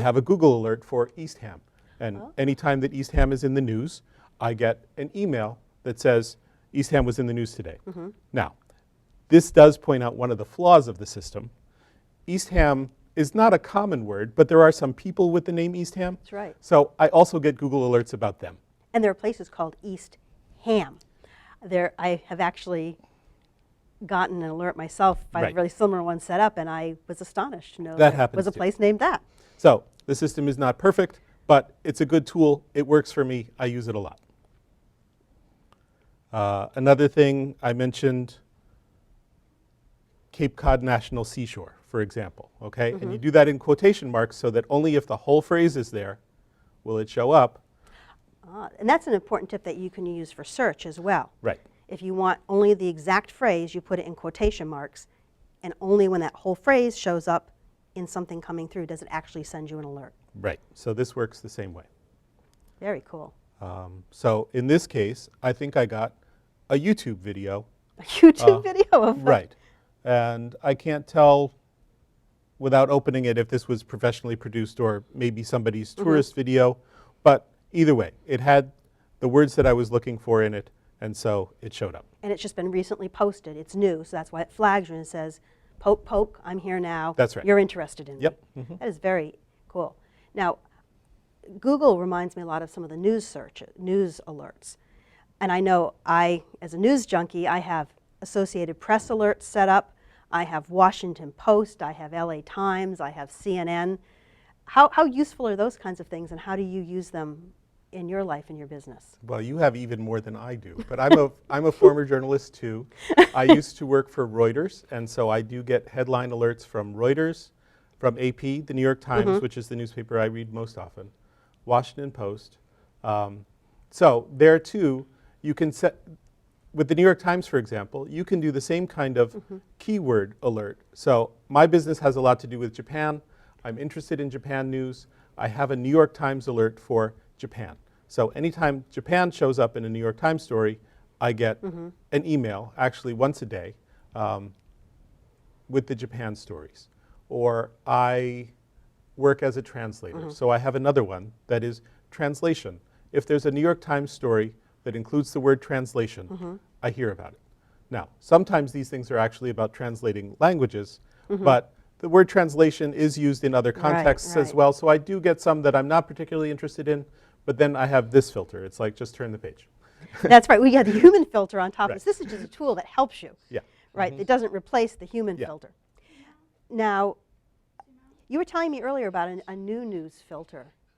have a Google alert for East Ham. And anytime that East Ham is in the news, I get an email that says East Ham was in the news today. Now, this does point out one of the flaws of the system. East Ham is not a common word, but there are some people with the name East Ham. That's right. So I also get Google alerts about them. And there are places called East Ham. I have actually gotten an alert myself by a really similar one set up, and I was astonished to know That there happens was a too. place named that. So the system is not perfect, but it's a good tool. It works for me. I use it a lot. Another thing I mentioned, Cape Cod National Seashore, for example, okay? And you do that in quotation marks so that only if the whole phrase is there will it show up. And that's an important tip that you can use for search as well. Right. If you want only the exact phrase, you put it in quotation marks, and only when that whole phrase shows up in something coming through does it actually send you an alert. Right. So this works the same way. Very cool. So in this case, I think I got a YouTube video. A YouTube video of that? Right. And I can't tell without opening it if this was professionally produced or maybe somebody's tourist video. But either way, it had the words that I was looking for in it, and so it showed up. And it's just been recently posted. It's new, so that's why it flags you and says, poke, poke, I'm here now. That's right. You're interested in me. Yep. That is very cool. Now, Google reminds me a lot of some of the news alerts. And I know as a news junkie, I have Associated Press alerts set up. I have Washington Post. I have LA Times. I have CNN. How useful are those kinds of things, and how do you use them in your life and your business? Well, you have even more than I do, but I'm a former journalist too. I used to work for Reuters, and so I do get headline alerts from Reuters, from AP, the New York Times, which is the newspaper I read most often, Washington Post. So there too, you can set, with the New York Times, for example, you can do the same kind of keyword alert. So my business has a lot to do with Japan. I'm interested in Japan news. I have a New York Times alert for Japan. So anytime Japan shows up in a New York Times story, I get an email, actually once a day, with the Japan stories. Or I work as a translator. So I have another one that is translation. If there's a New York Times story that includes the word translation, I hear about it. Now, sometimes these things are actually about translating languages, but the word translation is used in other contexts as well, so I do get some that I'm not particularly interested in, but then I have this filter. It's like, just turn the page. That's right. We have the human filter on top of this. This is just a tool that helps you. Yeah. Right? It doesn't replace the human filter. Now, you were telling me earlier about a new news filter.